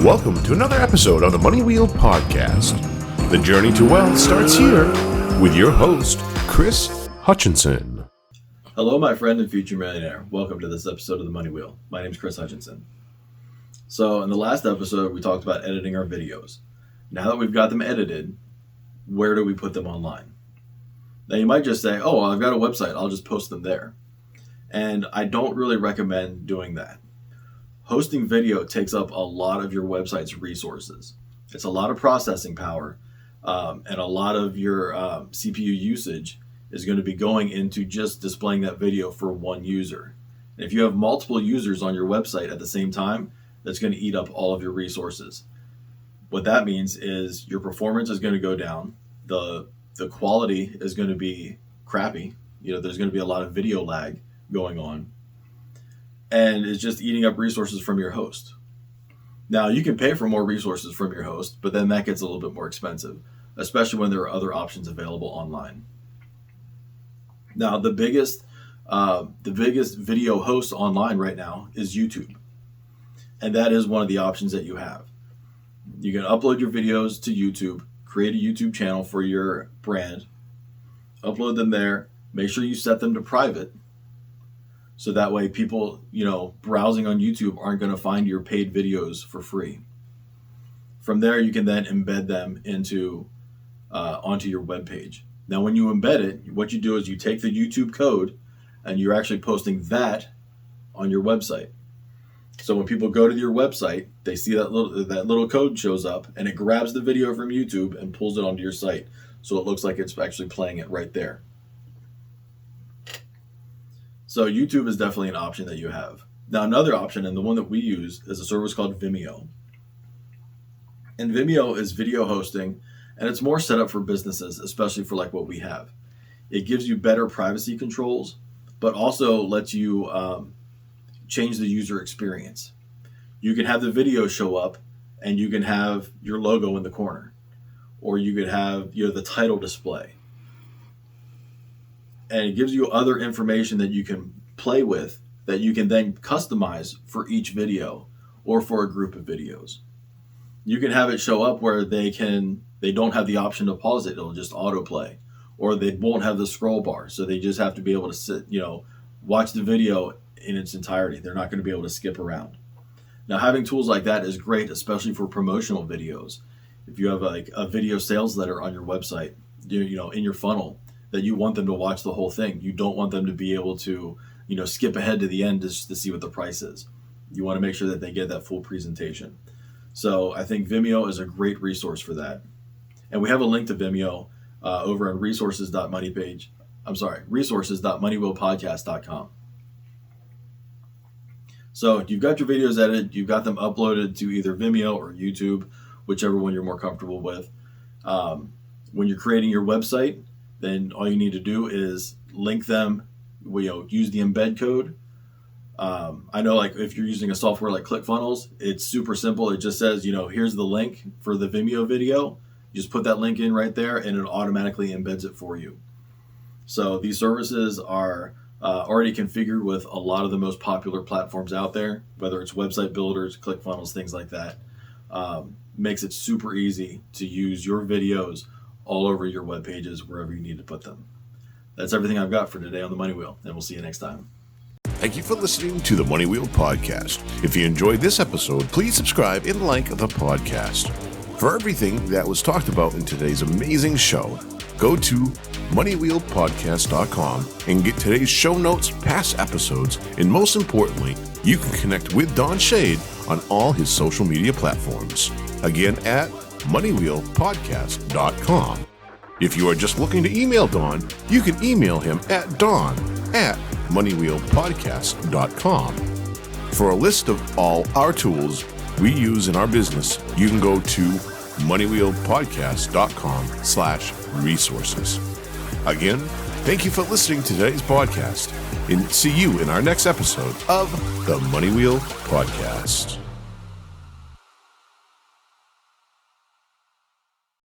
Welcome to another episode of the Money Wheel Podcast. The journey to wealth starts here with your host, Kris Hutchinson. Hello, my friend and future millionaire. Welcome to this episode of the Money Wheel. My name is Kris Hutchinson. So in the last episode, we talked about editing our videos. Now that we've got them edited, where do we put them online? Now you might just say, oh, I've got a website. I'll just post them there. And I don't really recommend doing that. Hosting video takes up a lot of your website's resources. It's a lot of processing power, and a lot of your CPU usage is going to be going into just displaying that video for one user. And if you have multiple users on your website at the same time, that's going to eat up all of your resources. What that means is your performance is going to go down. The quality is going to be crappy. There's going to be a lot of video lag going on. And it's just eating up resources from your host. Now, you can pay for more resources from your host, but then that gets a little bit more expensive, especially when there are other options available online. Now, the biggest video host online right now is YouTube. And that is one of the options that you have. You can upload your videos to YouTube, create a YouTube channel for your brand, upload them there, make sure you set them to private. So that way people, browsing on YouTube aren't going to find your paid videos for free. From there, you can then embed them onto your web page. Now, when you embed it, what you do is you take the YouTube code and you're actually posting that on your website. So when people go to your website, they see that little code shows up and it grabs the video from YouTube and pulls it onto your site. So it looks like it's actually playing it right there. So YouTube is definitely an option that you have. Now, another option, and the one that we use, is a service called Vimeo. And Vimeo is video hosting, and it's more set up for businesses, especially for like what we have. It gives you better privacy controls, but also lets you change the user experience. You can have the video show up, and you can have your logo in the corner, or you could have the title display. And it gives you other information that you can play with that you can then customize for each video or for a group of videos. You can have it show up where they don't have the option to pause it. It'll just autoplay, or they won't have the scroll bar. So they just have to be able to sit, watch the video in its entirety. They're not going to be able to skip around. Now, having tools like that is great, especially for promotional videos. If you have like a video sales letter on your website, in your funnel, that you want them to watch the whole thing. You don't want them to be able to, skip ahead to the end just to see what the price is. You want to make sure that they get that full presentation. So I think Vimeo is a great resource for that. And we have a link to Vimeo over on resources.moneywheelpodcast.com. So you've got your videos edited, you've got them uploaded to either Vimeo or YouTube, whichever one you're more comfortable with. When you're creating your website, then all you need to do is link them. Use the embed code. I know, like if you're using a software like ClickFunnels, it's super simple. It just says, here's the link for the Vimeo video. You just put that link in right there, and it automatically embeds it for you. So these services are already configured with a lot of the most popular platforms out there, whether it's website builders, ClickFunnels, things like that. Makes it super easy to use your videos all over your web pages, wherever you need to put them. That's everything I've got for today on the Money Wheel, and we'll see you next time. Thank you for listening to the Money Wheel Podcast. If you enjoyed this episode, please subscribe and like the podcast. For everything that was talked about in today's amazing show, go to moneywheelpodcast.com and get today's show notes, past episodes, and most importantly, you can connect with Don Shade on all his social media platforms. Again, at moneywheelpodcast.com. If you are just looking to email Don, you can email him at don@moneywheelpodcast.com. For a list of all our tools we use in our business, you can go to moneywheelpodcast.com/resources. Again, thank you for listening to today's podcast, and see you in our next episode of the Money Wheel Podcast.